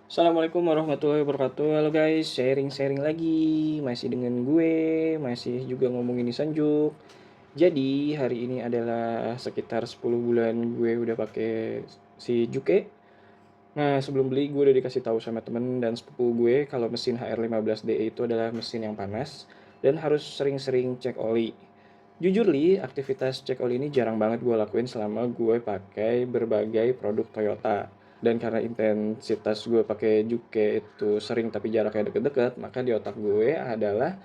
Assalamualaikum warahmatullahi wabarakatuh. Halo guys, sharing-sharing lagi. Masih dengan gue, masih juga ngomongin Sanjuk. Jadi, hari ini adalah sekitar 10 bulan gue udah pakai si Juke. Nah, sebelum beli gue udah dikasih tahu sama temen dan sepupu gue kalau mesin HR15DE itu adalah mesin yang panas dan harus sering-sering cek oli. Jujur li, aktivitas cek oli ini jarang banget gue lakuin selama gue pakai berbagai produk Toyota. Dan karena intensitas gue pakai Juke itu sering tapi jaraknya deket-deket, maka di otak gue adalah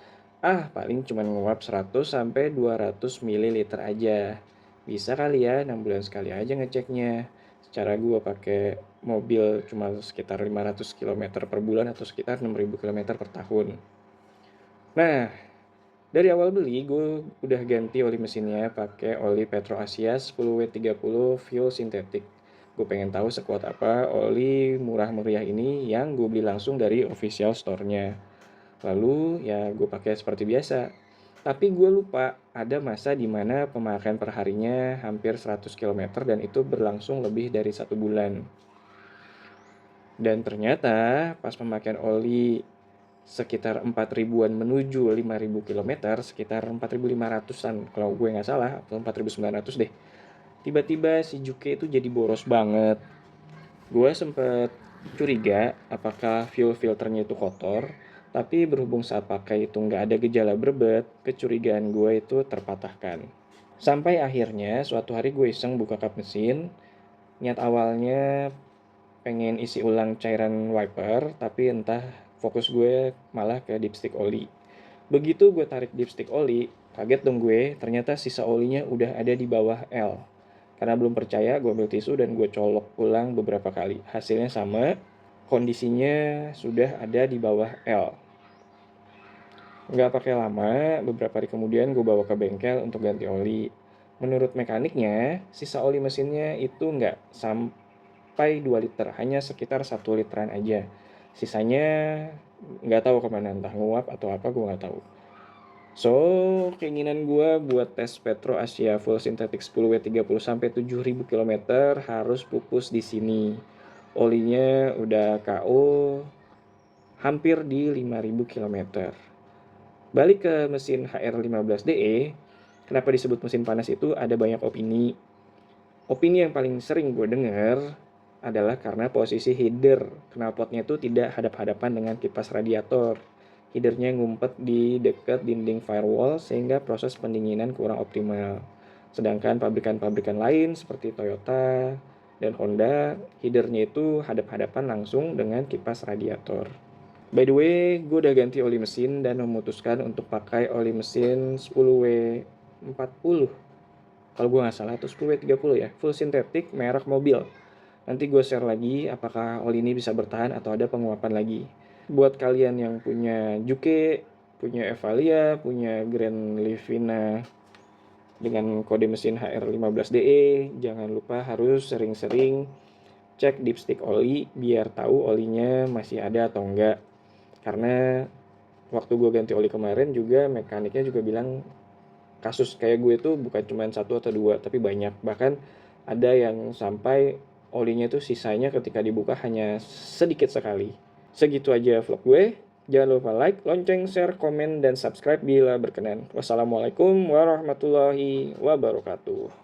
paling cuma nguap 100 sampai 200 ml aja. Bisa kali ya 6 bulan sekali aja ngeceknya. Secara gue pakai mobil cuma sekitar 500 km per bulan atau sekitar 6.000 km per tahun. Nah, dari awal beli, gue udah ganti oli mesinnya pakai oli Petro Asia 10W30 fuel sintetik. Gue pengen tahu sekuat apa oli murah meriah ini yang gue beli langsung dari official store-nya. Lalu ya gue pakai seperti biasa. Tapi gue lupa ada masa di mana pemakaian perharinya hampir 100 km dan itu berlangsung lebih dari 1 bulan. Dan ternyata pas pemakaian oli sekitar 4 ribuan menuju 5.000 kilometer, sekitar 4.500-an kalau gue nggak salah, atau 4.900 deh. Tiba-tiba si Juke itu jadi boros banget. Gue sempet curiga apakah fuel filternya itu kotor, tapi berhubung saat pakai itu nggak ada gejala berbet, kecurigaan gue itu terpatahkan. Sampai akhirnya suatu hari gue iseng buka kap mesin, niat awalnya pengen isi ulang cairan wiper, tapi entah fokus gue malah ke dipstick oli. Begitu gue tarik dipstick oli, kaget dong gue, ternyata sisa olinya udah ada di bawah L. Karena belum percaya, gue ambil tisu dan gue colok ulang beberapa kali. Hasilnya sama, kondisinya sudah ada di bawah L. Nggak pakai lama, beberapa hari kemudian gue bawa ke bengkel untuk ganti oli. Menurut mekaniknya, sisa oli mesinnya itu nggak sampai 2 liter, hanya sekitar 1 literan aja. Sisanya nggak tahu kemana, entah nguap atau apa gue nggak tahu. So, keinginan gue buat tes Petro Asia full synthetic 10W30 sampai 7.000 km harus pupus di sini. Olinya udah KO hampir di 5.000 km. Balik ke mesin HR15DE, kenapa disebut mesin panas itu ada banyak opini. Opini yang paling sering gue dengar adalah karena posisi header knalpotnya itu tidak hadap-hadapan dengan kipas radiator. Headernya ngumpet di dekat dinding firewall sehingga proses pendinginan kurang optimal. Sedangkan pabrikan-pabrikan lain seperti Toyota dan Honda, headernya itu hadap-hadapan langsung dengan kipas radiator. By the way, gue udah ganti oli mesin dan memutuskan untuk pakai oli mesin 10W40. Kalau gue nggak salah itu 10W30 ya, full sintetik merek mobil. Nanti gue share lagi apakah oli ini bisa bertahan atau ada penguapan lagi. Buat kalian yang punya Juke, punya Evalia, punya Grand Livina dengan kode mesin HR15DE, jangan lupa harus sering-sering cek dipstick oli biar tahu olinya masih ada atau enggak. Karena waktu gue ganti oli kemarin juga mekaniknya juga bilang kasus kayak gue tuh bukan cuma satu atau dua tapi banyak, bahkan ada yang sampai olinya tuh sisanya ketika dibuka hanya sedikit sekali. Segitu aja vlog gue. Jangan lupa like, lonceng, share, komen, dan subscribe bila berkenan. Wassalamualaikum warahmatullahi wabarakatuh.